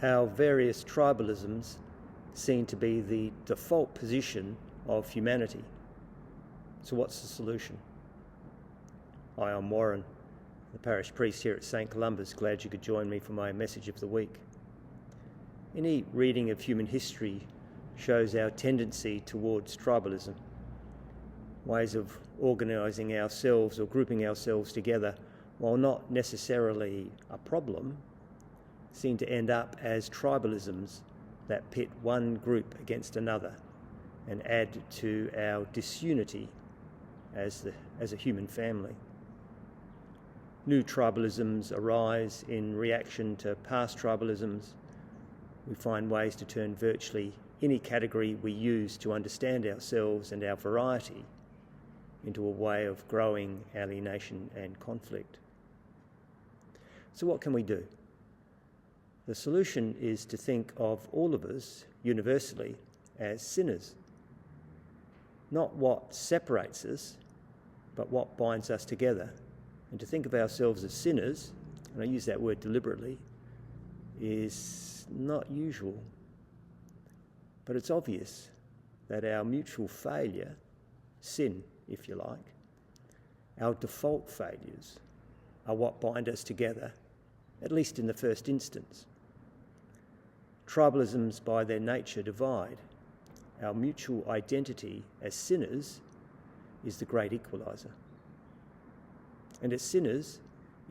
our various tribalisms seem to be the default position of humanity. So what's the solution? Hi, I'm Warren, the parish priest here at St. Columba's. Glad you could join me for my message of the week. Any reading of human history shows our tendency towards tribalism, ways of organising ourselves or grouping ourselves together, while not necessarily a problem, seem to end up as tribalisms that pit one group against another and add to our disunity as a human family. New tribalisms arise in reaction to past tribalisms. We find ways to turn virtually any category we use to understand ourselves and our variety into a way of growing alienation and conflict. So what can we do? The solution is to think of all of us universally as sinners. Not what separates us, but what binds us together. And to think of ourselves as sinners, and I use that word deliberately, is not usual. But it's obvious that our mutual failure, sin if you like, our default failures are what bind us together, at least in the first instance. Tribalisms by their nature divide. Our mutual identity as sinners is the Great Equaliser. And as sinners,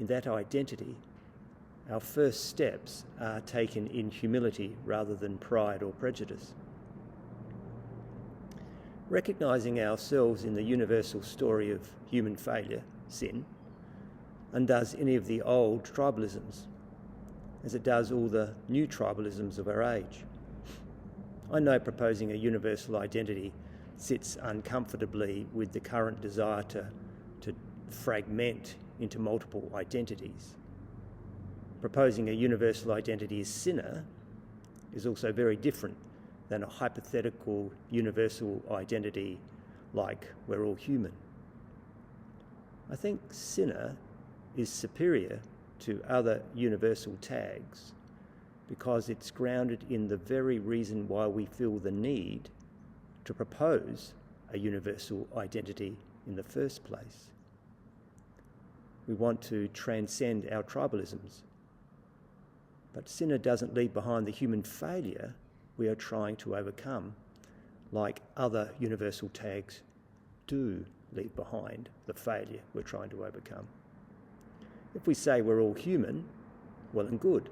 in that identity, our first steps are taken in humility rather than pride or prejudice. Recognising ourselves in the universal story of human failure, sin, undoes any of the old tribalisms, as it does all the new tribalisms of our age. I know proposing a universal identity sits uncomfortably with the current desire to fragment into multiple identities. Proposing a universal identity as sinner is also very different than a hypothetical universal identity like we're all human. I think sinner is superior to other universal tags because it's grounded in the very reason why we feel the need to propose a universal identity in the first place. We want to transcend our tribalisms. But sinner doesn't leave behind the human failure we are trying to overcome, like other universal tags do leave behind the failure we're trying to overcome. If we say we're all human, well and good.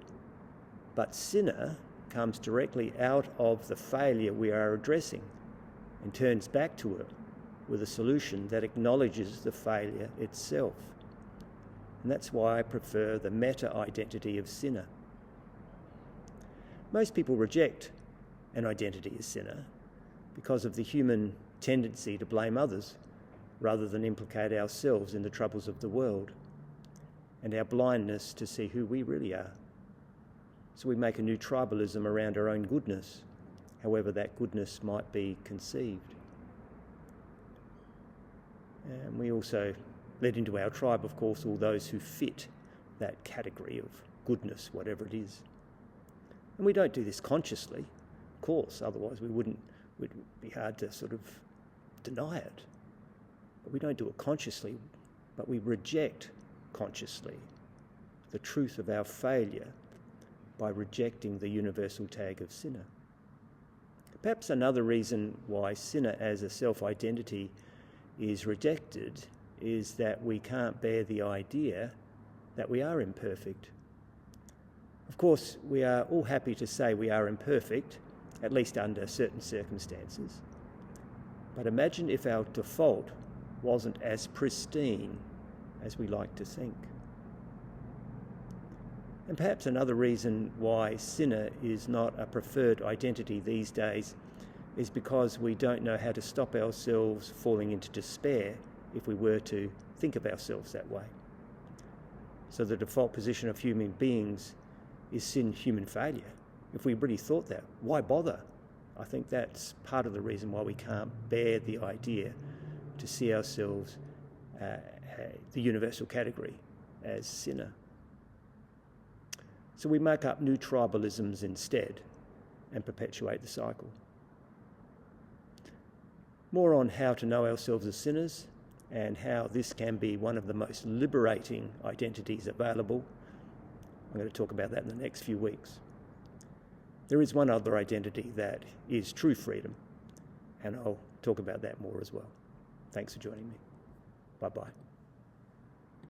But sinner comes directly out of the failure we are addressing and turns back to it with a solution that acknowledges the failure itself. And that's why I prefer the meta-identity of sinner. Most people reject an identity as sinner because of the human tendency to blame others rather than implicate ourselves in the troubles of the world, and our blindness to see who we really are. So we make a new tribalism around our own goodness, however that goodness might be conceived. And we also let into our tribe, of course, all those who fit that category of goodness, whatever it is. And we don't do this consciously, of course, otherwise it would be hard to sort of deny it. But we don't do it consciously, but we reject consciously the truth of our failure by rejecting the universal tag of sinner. Perhaps another reason why sinner as a self-identity is rejected is that we can't bear the idea that we are imperfect. Of course, we are all happy to say we are imperfect, at least under certain circumstances. But imagine if our default wasn't as pristine as we like to think. And perhaps another reason why sinner is not a preferred identity these days is because we don't know how to stop ourselves falling into despair if we were to think of ourselves that way. So the default position of human beings is sin, human failure. If we really thought that, why bother? I think that's part of the reason why we can't bear the idea to see ourselves, the universal category, as sinner. So we make up new tribalisms instead and perpetuate the cycle. More on how to know ourselves as sinners and how this can be one of the most liberating identities available. I'm going to talk about that in the next few weeks. There is one other identity that is true freedom, and I'll talk about that more as well. Thanks for joining me. Bye-bye.